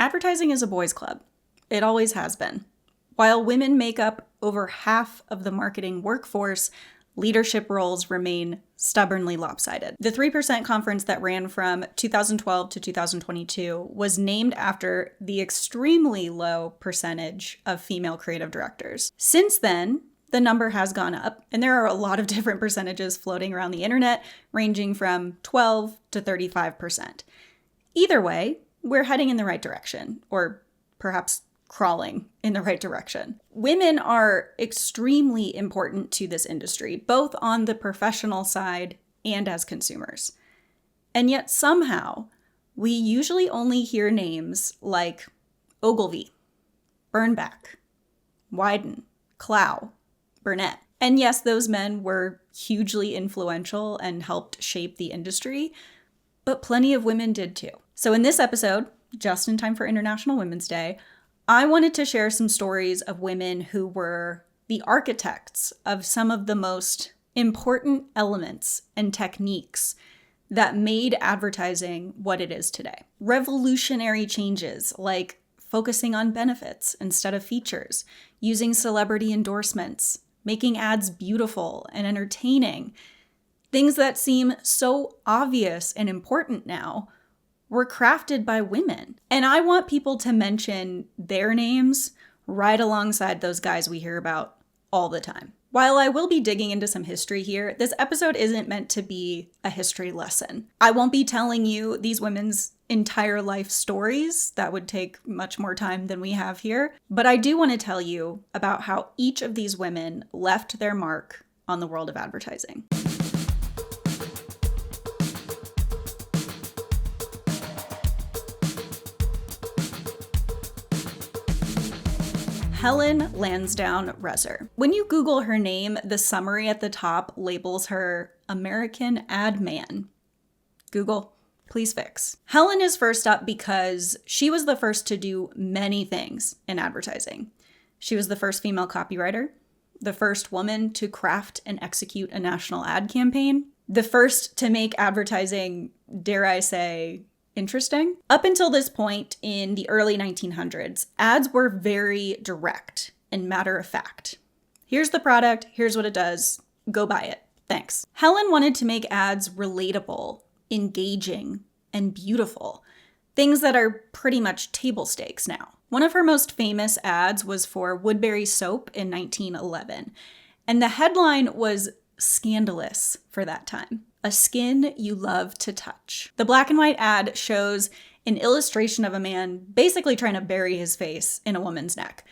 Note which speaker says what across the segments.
Speaker 1: Advertising is a boys' club. It always has been. While women make up over half of the marketing workforce, leadership roles remain stubbornly lopsided. The 3% conference that ran from 2012 to 2022 was named after the extremely low percentage of female creative directors. Since then, the number has gone up, and there are a lot of different percentages floating around the internet, ranging from 12 to 35%. Either way, we're heading in the right direction, or perhaps crawling in the right direction. Women are extremely important to this industry, both on the professional side and as consumers. And yet somehow, we usually only hear names like Ogilvy, Bernbach, Wyden, Clow, Burnett. And yes, those men were hugely influential and helped shape the industry, but plenty of women did too. So in this episode, just in time for International Women's Day, I wanted to share some stories of women who were the architects of some of the most important elements and techniques that made advertising what it is today. Revolutionary changes like focusing on benefits instead of features, using celebrity endorsements, making ads beautiful and entertaining. Things that seem so obvious and important now were crafted by women. And I want people to mention their names right alongside those guys we hear about all the time. While I will be digging into some history here, this episode isn't meant to be a history lesson. I won't be telling you these women's entire life stories. That would take much more time than we have here. But I do want to tell you about how each of these women left their mark on the world of advertising. Helen Lansdowne Resor. When you Google her name, the summary at the top labels her American Ad Man. Google, please fix. Helen is first up because she was the first to do many things in advertising. She was the first female copywriter, the first woman to craft and execute a national ad campaign, the first to make advertising, dare I say, interesting. Up until this point in the early 1900s, ads were very direct and matter of fact. Here's the product, here's what it does, go buy it, thanks. Helen wanted to make ads relatable, engaging, and beautiful, things that are pretty much table stakes now. One of her most famous ads was for Woodbury Soap in 1911, and the headline was scandalous for that time. A skin you love to touch. The black and white ad shows an illustration of a man basically trying to bury his face in a woman's neck.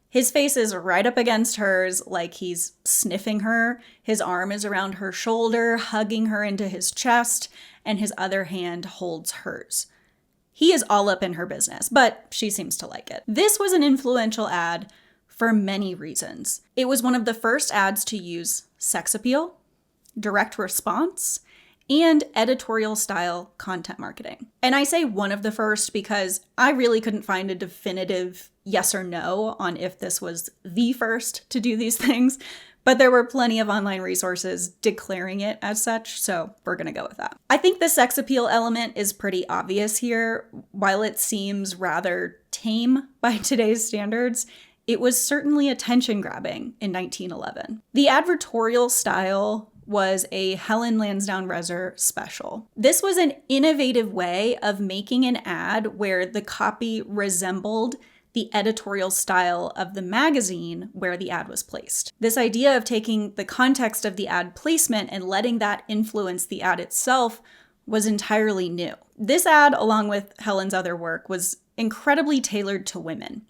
Speaker 1: His face is right up against hers, like he's sniffing her. His arm is around her shoulder, hugging her into his chest, and his other hand holds hers. He is all up in her business, but she seems to like it. This was an influential ad for many reasons. It was one of the first ads to use sex appeal, direct response, and editorial style content marketing. And I say one of the first because I really couldn't find a definitive yes or no on if this was the first to do these things, but there were plenty of online resources declaring it as such, so we're gonna go with that. I think the sex appeal element is pretty obvious here. While it seems rather tame by today's standards, it was certainly attention grabbing in 1911. The advertorial style was a Helen Lansdowne Resor special. This was an innovative way of making an ad where the copy resembled the editorial style of the magazine where the ad was placed. This idea of taking the context of the ad placement and letting that influence the ad itself was entirely new. This ad, along with Helen's other work, was incredibly tailored to women.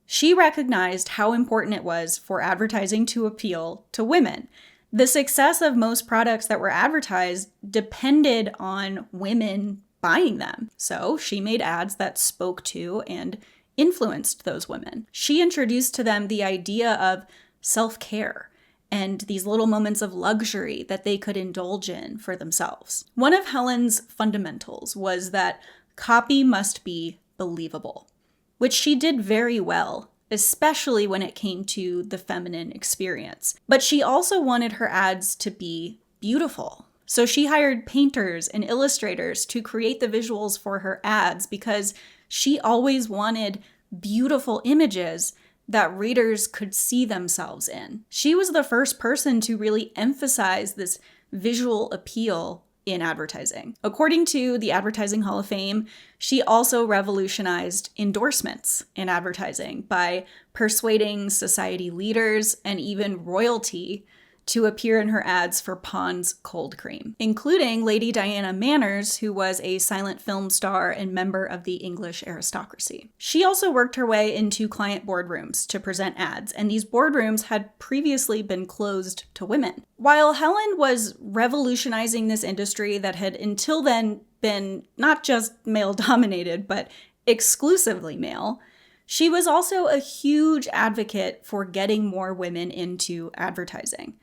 Speaker 1: She recognized how important it was for advertising to appeal to women. The success of most products that were advertised depended on women buying them. So she made ads that spoke to and influenced those women. She introduced to them the idea of self-care and these little moments of luxury that they could indulge in for themselves. One of Helen's fundamentals was that copy must be believable, which she did very well, especially when it came to the feminine experience. But she also wanted her ads to be beautiful. So she hired painters and illustrators to create the visuals for her ads because She always wanted beautiful images that readers could see themselves in. She was the first person to really emphasize this visual appeal in advertising. According to the Advertising Hall of Fame, she also revolutionized endorsements in advertising by persuading society leaders and even royalty to appear in her ads for Pond's cold cream, including Lady Diana Manners, who was a silent film star and member of the English aristocracy. She also worked her way into client boardrooms to present ads, and these boardrooms had previously been closed to women. While Helen was revolutionizing this industry that had until then been not just male-dominated, but exclusively male, she was also a huge advocate for getting more women into advertising.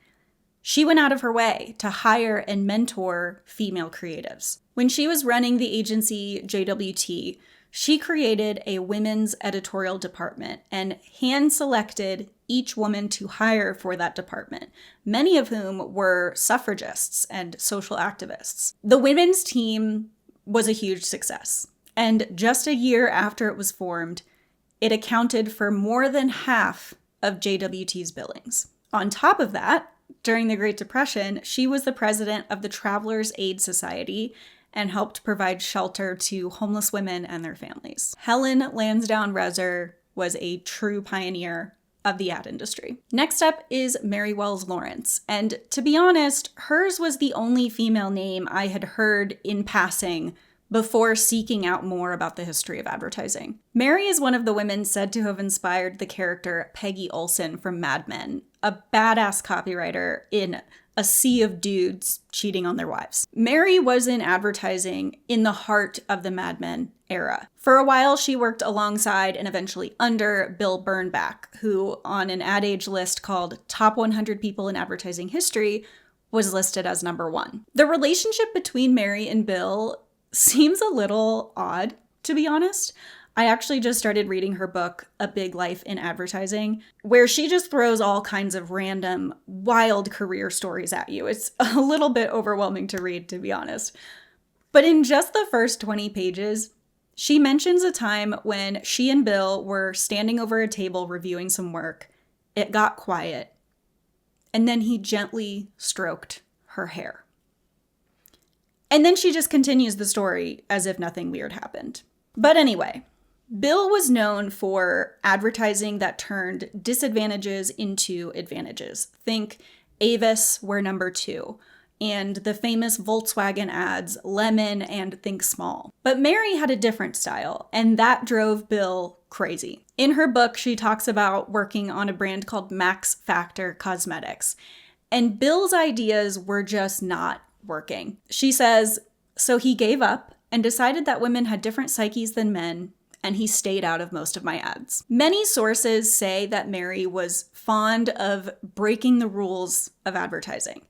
Speaker 1: She went out of her way to hire and mentor female creatives. When she was running the agency JWT, she created a women's editorial department and hand-selected each woman to hire for that department, many of whom were suffragists and social activists. The women's team was a huge success, and just a year after it was formed, it accounted for more than half of JWT's billings. On top of that, during the Great Depression, she was the president of the Travelers Aid Society and helped provide shelter to homeless women and their families. Helen Lansdowne Resor was a true pioneer of the ad industry. Next up is Mary Wells Lawrence, and to be honest, hers was the only female name I had heard in passing before seeking out more about the history of advertising. Mary is one of the women said to have inspired the character Peggy Olson from Mad Men, a badass copywriter in a sea of dudes cheating on their wives. Mary was in advertising in the heart of the Mad Men era. For a while, she worked alongside and eventually under Bill Bernbach, who on an Ad Age list called Top 100 People in Advertising History was listed as number 1. The relationship between Mary and Bill seems a little odd, to be honest. I actually just started reading her book, A Big Life in Advertising, where she just throws all kinds of random, wild career stories at you. It's a little bit overwhelming to read, to be honest. But in just the first 20 pages, she mentions a time when she and Bill were standing over a table reviewing some work. It got quiet, and then he gently stroked her hair. And then she just continues the story as if nothing weird happened. But anyway, Bill was known for advertising that turned disadvantages into advantages. Think Avis, we're number 2, and the famous Volkswagen ads, Lemon and Think Small. But Mary had a different style, and that drove Bill crazy. In her book, she talks about working on a brand called Max Factor Cosmetics, and Bill's ideas were just not working. She says, so he gave up and decided that women had different psyches than men, and he stayed out of most of my ads. Many sources say that Mary was fond of breaking the rules of advertising.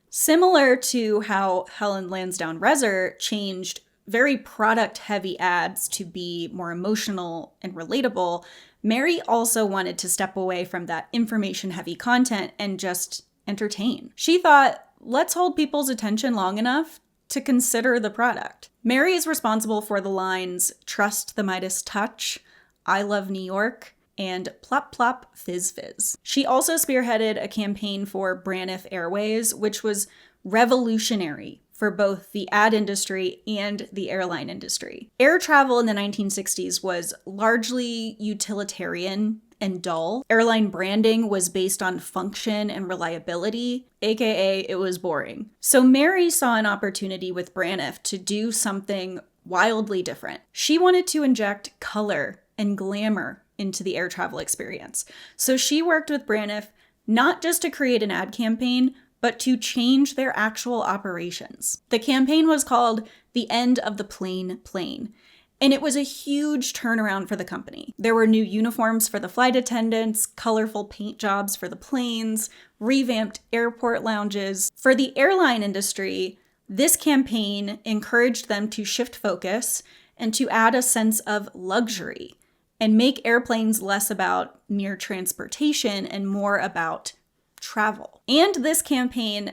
Speaker 1: Similar to how Helen Lansdowne Resor changed very product-heavy ads to be more emotional and relatable, Mary also wanted to step away from that information-heavy content and just entertain. She thought, let's hold people's attention long enough to consider the product. Mary is responsible for the lines, "Trust the Midas touch," "I love New York," and "Plop Plop Fizz Fizz." She also spearheaded a campaign for Braniff Airways, which was revolutionary for both the ad industry and the airline industry. Air travel in the 1960s was largely utilitarian and dull. Airline branding was based on function and reliability, aka it was boring. So Mary saw an opportunity with Braniff to do something wildly different. She wanted to inject color and glamour into the air travel experience. So she worked with Braniff not just to create an ad campaign, but to change their actual operations. The campaign was called The End of the Plain Plane, and it was a huge turnaround for the company. There were new uniforms for the flight attendants, colorful paint jobs for the planes, revamped airport lounges. For the airline industry, this campaign encouraged them to shift focus and to add a sense of luxury and make airplanes less about mere transportation and more about travel. And this campaign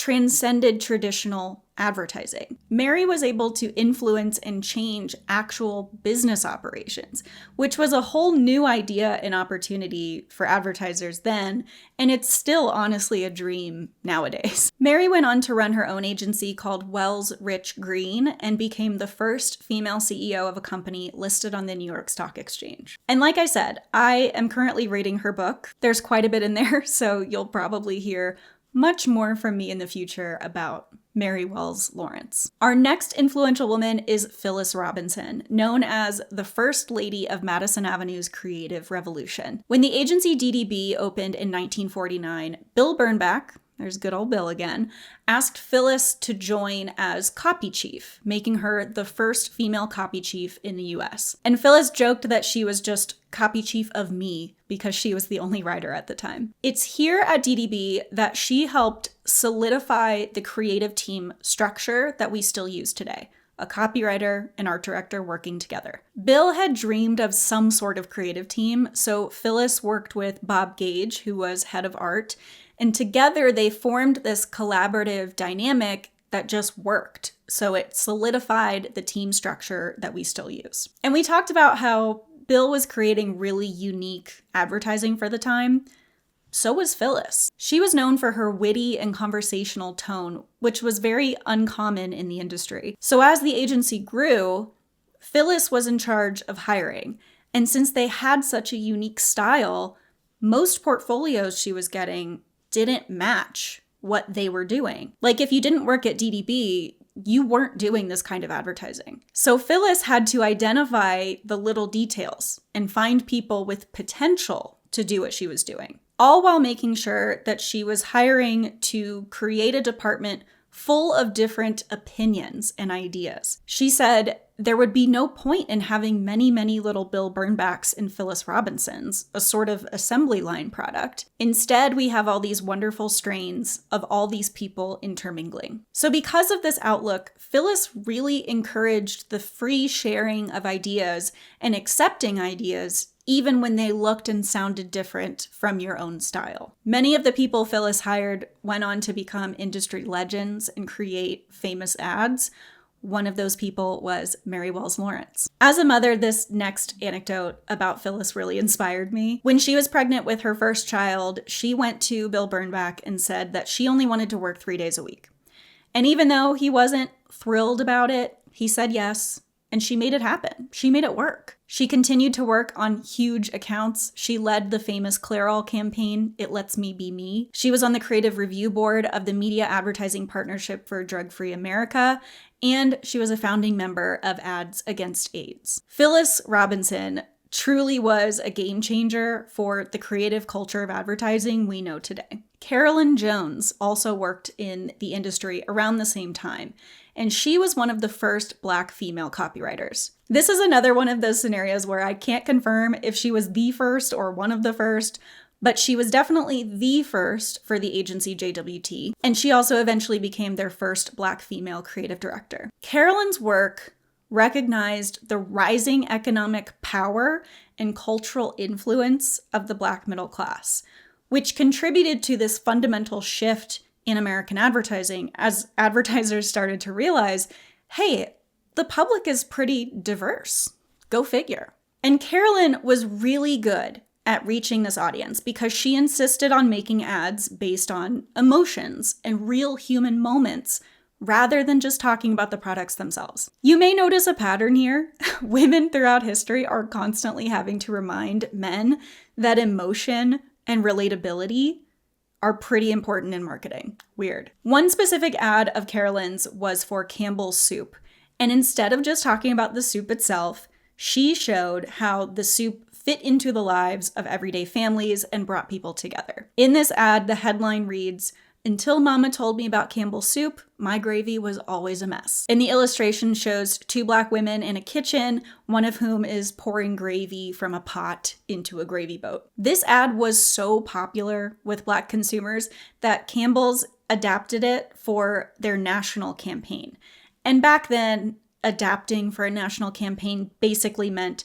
Speaker 1: transcended traditional advertising. Mary was able to influence and change actual business operations, which was a whole new idea and opportunity for advertisers then, and it's still honestly a dream nowadays. Mary went on to run her own agency called Wells Rich Green and became the first female CEO of a company listed on the New York Stock Exchange. And like I said, I am currently reading her book. There's quite a bit in there, so you'll probably hear much more from me in the future about Mary Wells Lawrence. Our next influential woman is Phyllis Robinson, known as the First Lady of Madison Avenue's creative revolution. When the agency DDB opened in 1949, Bill Bernbach, there's good old Bill again, asked Phyllis to join as copy chief, making her the first female copy chief in the US. And Phyllis joked that she was just copy chief of me because she was the only writer at the time. It's here at DDB that she helped solidify the creative team structure that we still use today. A copywriter and art director working together. Bill had dreamed of some sort of creative team, so Phyllis worked with Bob Gage, who was head of art, and together they formed this collaborative dynamic that just worked. So it solidified the team structure that we still use. And we talked about how Bill was creating really unique advertising for the time. So was Phyllis. She was known for her witty and conversational tone, which was very uncommon in the industry. So as the agency grew, Phyllis was in charge of hiring. And since they had such a unique style, most portfolios she was getting didn't match what they were doing. Like if you didn't work at DDB, you weren't doing this kind of advertising. So Phyllis had to identify the little details and find people with potential to do what she was doing, all while making sure that she was hiring to create a department full of different opinions and ideas. She said there would be no point in having many, many little Bill Bernbachs and Phyllis Robinsons, a sort of assembly line product. Instead, we have all these wonderful strains of all these people intermingling. So because of this outlook, Phyllis really encouraged the free sharing of ideas and accepting ideas even when they looked and sounded different from your own style. Many of the people Phyllis hired went on to become industry legends and create famous ads. One of those people was Mary Wells Lawrence. As a mother, this next anecdote about Phyllis really inspired me. When she was pregnant with her first child, she went to Bill Bernbach and said that she only wanted to work 3 days a week. And even though he wasn't thrilled about it, he said yes. And she made it happen. She made it work. She continued to work on huge accounts. She led the famous Clairol campaign, It Lets Me Be Me. She was on the creative review board of the Media Advertising Partnership for Drug-Free America, and she was a founding member of Ads Against AIDS. Phyllis Robinson truly was a game changer for the creative culture of advertising we know today. Carolyn Jones also worked in the industry around the same time, and she was one of the first Black female copywriters. This is another one of those scenarios where I can't confirm if she was the first or one of the first, but she was definitely the first for the agency JWT, and she also eventually became their first Black female creative director. Carolyn's work recognized the rising economic power and cultural influence of the Black middle class, which contributed to this fundamental shift in American advertising as advertisers started to realize, hey, the public is pretty diverse. Go figure. And Carolyn was really good at reaching this audience because she insisted on making ads based on emotions and real human moments rather than just talking about the products themselves. You may notice a pattern here. Women throughout history are constantly having to remind men that emotion and relatability are pretty important in marketing. Weird. One specific ad of Carolyn's was for Campbell's soup. And instead of just talking about the soup itself, she showed how the soup fit into the lives of everyday families and brought people together. In this ad, the headline reads, "Until Mama told me about Campbell's soup, my gravy was always a mess." And the illustration shows 2 Black women in a kitchen, one of whom is pouring gravy from a pot into a gravy boat. This ad was so popular with Black consumers that Campbell's adapted it for their national campaign. And back then, adapting for a national campaign basically meant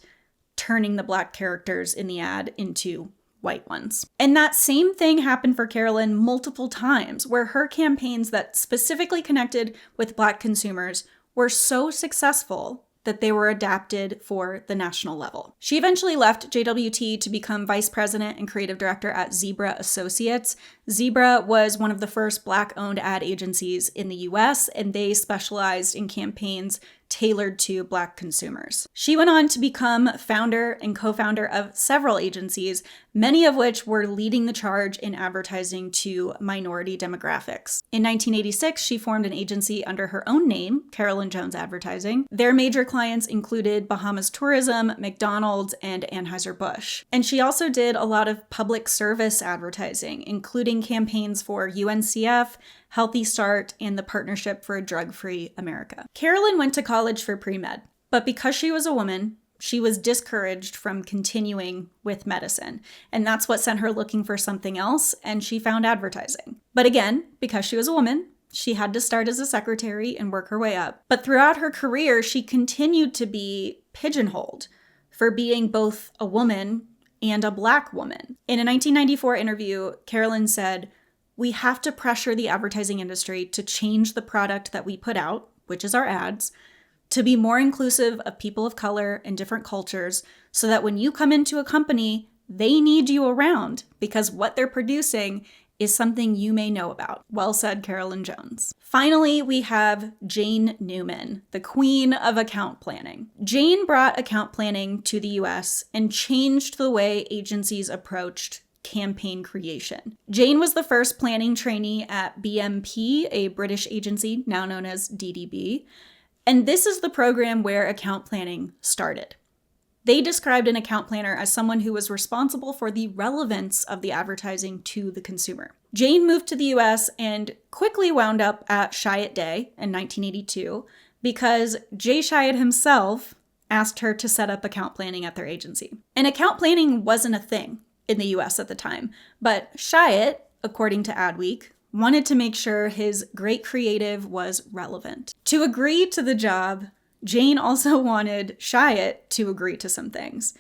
Speaker 1: turning the Black characters in the ad into white ones. And that same thing happened for Carolyn multiple times, where her campaigns that specifically connected with Black consumers were so successful that they were adapted for the national level. She eventually left JWT to become vice president and creative director at Zebra Associates. Zebra was one of the first Black-owned ad agencies in the US, and they specialized in campaigns tailored to Black consumers. She went on to become founder and co-founder of several agencies, many of which were leading the charge in advertising to minority demographics. In 1986, she formed an agency under her own name, Carolyn Jones Advertising. Their major clients included Bahamas Tourism, McDonald's, and Anheuser-Busch. And she also did a lot of public service advertising, including campaigns for UNCF, Healthy Start, and the Partnership for a Drug-Free America. Carolyn went to college for pre-med, but because she was a woman, she was discouraged from continuing with medicine, and that's what sent her looking for something else, and she found advertising. But again, because she was a woman, she had to start as a secretary and work her way up. But throughout her career, she continued to be pigeonholed for being both a woman and a Black woman. In a 1994 interview, Carolyn said, "We have to pressure the advertising industry to change the product that we put out, which is our ads, to be more inclusive of people of color and different cultures so that when you come into a company, they need you around because what they're producing is something you may know about." Well said, Carolyn Jones. Finally, we have Jane Newman, the queen of account planning. Jane brought account planning to the US and changed the way agencies approached campaign creation. Jane was the first planning trainee at BMP, a British agency now known as DDB, and this is the program where account planning started. They described an account planner as someone who was responsible for the relevance of the advertising to the consumer. Jane moved to the US and quickly wound up at Chiat Day in 1982 because Jay Chiat himself asked her to set up account planning at their agency. And account planning wasn't a thing in the US at the time, but Chiat, according to Adweek, wanted to make sure his great creative was relevant. To agree to the job, Jane also wanted Chiat to agree to some things.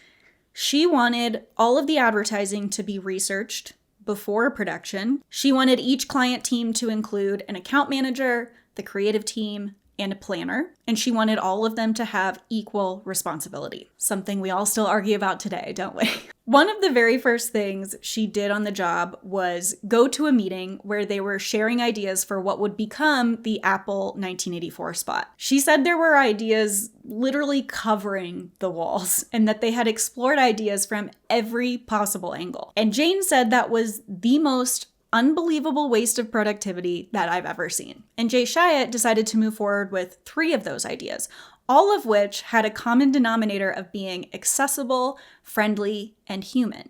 Speaker 1: She wanted all of the advertising to be researched before production. She wanted each client team to include an account manager, the creative team, and a planner, and she wanted all of them to have equal responsibility, something we all still argue about today, don't we? One of the very first things she did on the job was go to a meeting where they were sharing ideas for what would become the Apple 1984 spot. She said there were ideas literally covering the walls and that they had explored ideas from every possible angle. And Jane said that was the most unbelievable waste of productivity that I've ever seen. And Jay Chiat decided to move forward with 3 of those ideas, all of which had a common denominator of being accessible, friendly, and human.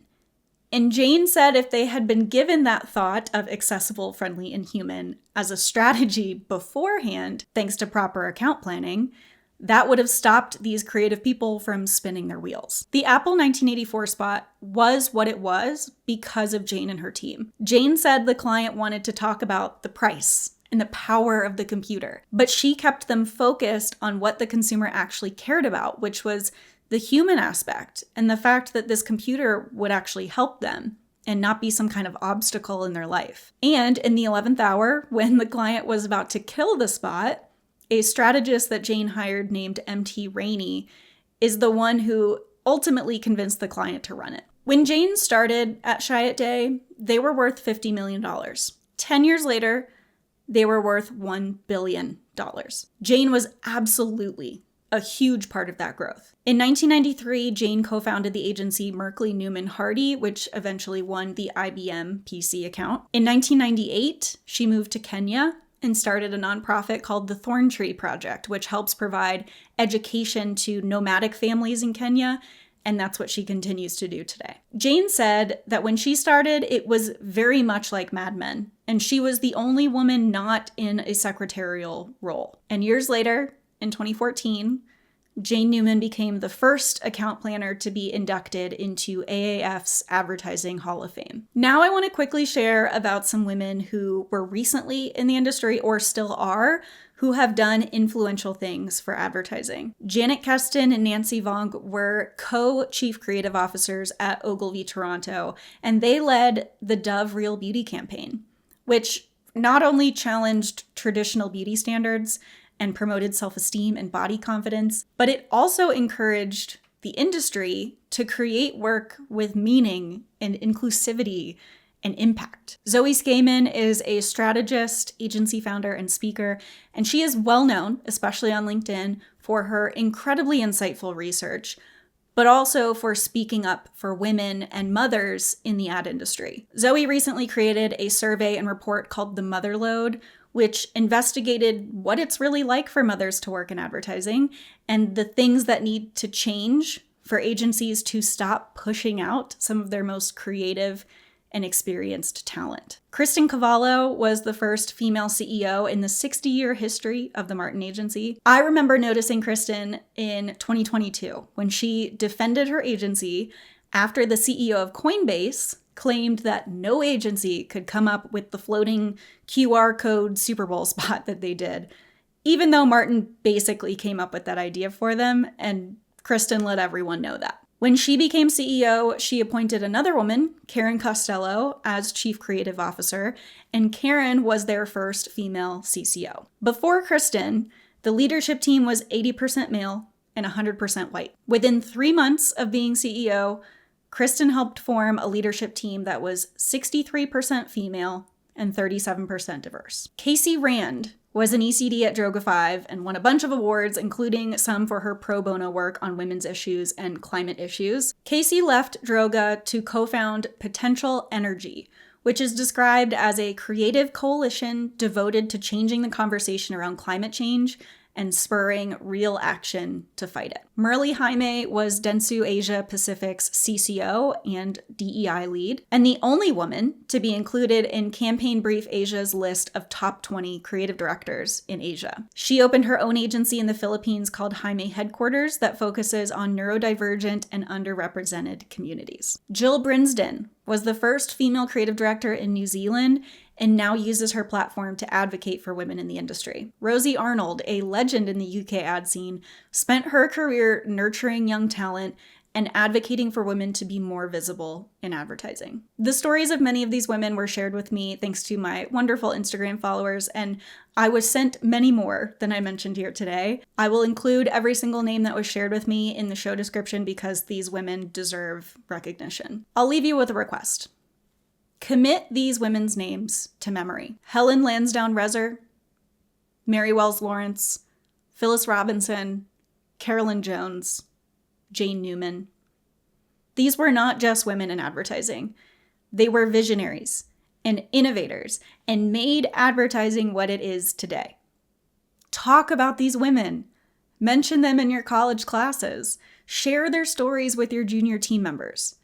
Speaker 1: And Jane said if they had been given that thought of accessible, friendly, and human as a strategy beforehand, thanks to proper account planning, that would have stopped these creative people from spinning their wheels. The Apple 1984 spot was what it was because of Jane and her team. Jane said the client wanted to talk about the price and the power of the computer, but she kept them focused on what the consumer actually cared about, which was the human aspect and the fact that this computer would actually help them and not be some kind of obstacle in their life. And in the 11th hour, when the client was about to kill the spot, a strategist that Jane hired named M.T. Rainey is the one who ultimately convinced the client to run it. When Jane started at Chiat Day, they were worth $50 million. 10 years later, they were worth $1 billion. Jane was absolutely a huge part of that growth. In 1993, Jane co-founded the agency Merkley Newman Hardy, which eventually won the IBM PC account. In 1998, she moved to Kenya and started a nonprofit called the Thorn Tree Project, which helps provide education to nomadic families in Kenya, and that's what she continues to do today. Jane said that when she started, it was very much like Mad Men, and she was the only woman not in a secretarial role. And years later, in 2014, Jane Newman became the first account planner to be inducted into AAF's Advertising Hall of Fame. Now I want to quickly share about some women who were recently in the industry or still are, who have done influential things for advertising. Janet Keston and Nancy Vong were co-chief creative officers at Ogilvy Toronto, and they led the Dove Real Beauty campaign, which not only challenged traditional beauty standards and promoted self-esteem and body confidence, but it also encouraged the industry to create work with meaning and inclusivity and impact. Zoe Skayman is a strategist, agency founder, and speaker, and she is well known, especially on LinkedIn, for her incredibly insightful research, but also for speaking up for women and mothers in the ad industry. Zoe recently created a survey and report called The Mother Load, which investigated what it's really like for mothers to work in advertising and the things that need to change for agencies to stop pushing out some of their most creative and experienced talent. Kristen Cavallo was the first female CEO in the 60-year history of the Martin Agency. I remember noticing Kristen in 2022 when she defended her agency after the CEO of Coinbase claimed that no agency could come up with the floating QR code Super Bowl spot that they did, even though Martin basically came up with that idea for them, and Kristen let everyone know that. When she became CEO, she appointed another woman, Karen Costello, as Chief Creative Officer, and Karen was their first female CCO. Before Kristen, the leadership team was 80% male and 100% white. Within 3 months of being CEO, Kristen helped form a leadership team that was 63% female and 37% diverse. Casey Rand was an ECD at Droga5 and won a bunch of awards, including some for her pro bono work on women's issues and climate issues. Casey left Droga to co-found Potential Energy, which is described as a creative coalition devoted to changing the conversation around climate change and spurring real action to fight it. Merle Jaime was Dentsu Asia Pacific's CCO and DEI lead, and the only woman to be included in Campaign Brief Asia's list of top 20 creative directors in Asia. She opened her own agency in the Philippines called Jaime Headquarters that focuses on neurodivergent and underrepresented communities. Jill Brinsden was the first female creative director in New Zealand and now uses her platform to advocate for women in the industry. Rosie Arnold, a legend in the UK ad scene, spent her career nurturing young talent and advocating for women to be more visible in advertising. The stories of many of these women were shared with me thanks to my wonderful Instagram followers, and I was sent many more than I mentioned here today. I will include every single name that was shared with me in the show description because these women deserve recognition. I'll leave you with a request. Commit these women's names to memory. Helen Lansdowne Resor, Mary Wells Lawrence, Phyllis Robinson, Carolyn Jones, Jane Newman. These were not just women in advertising. They were visionaries and innovators and made advertising what it is today. Talk about these women. Mention them in your college classes. Share their stories with your junior team members.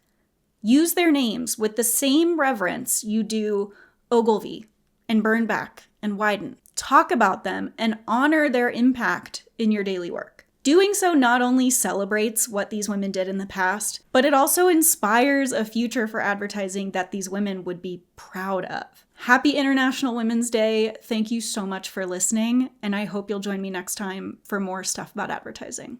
Speaker 1: Use their names with the same reverence you do Ogilvy and Burnback and Wyden. Talk about them and honor their impact in your daily work. Doing so not only celebrates what these women did in the past, but it also inspires a future for advertising that these women would be proud of. Happy International Women's Day. Thank you so much for listening, and I hope you'll join me next time for more stuff about advertising.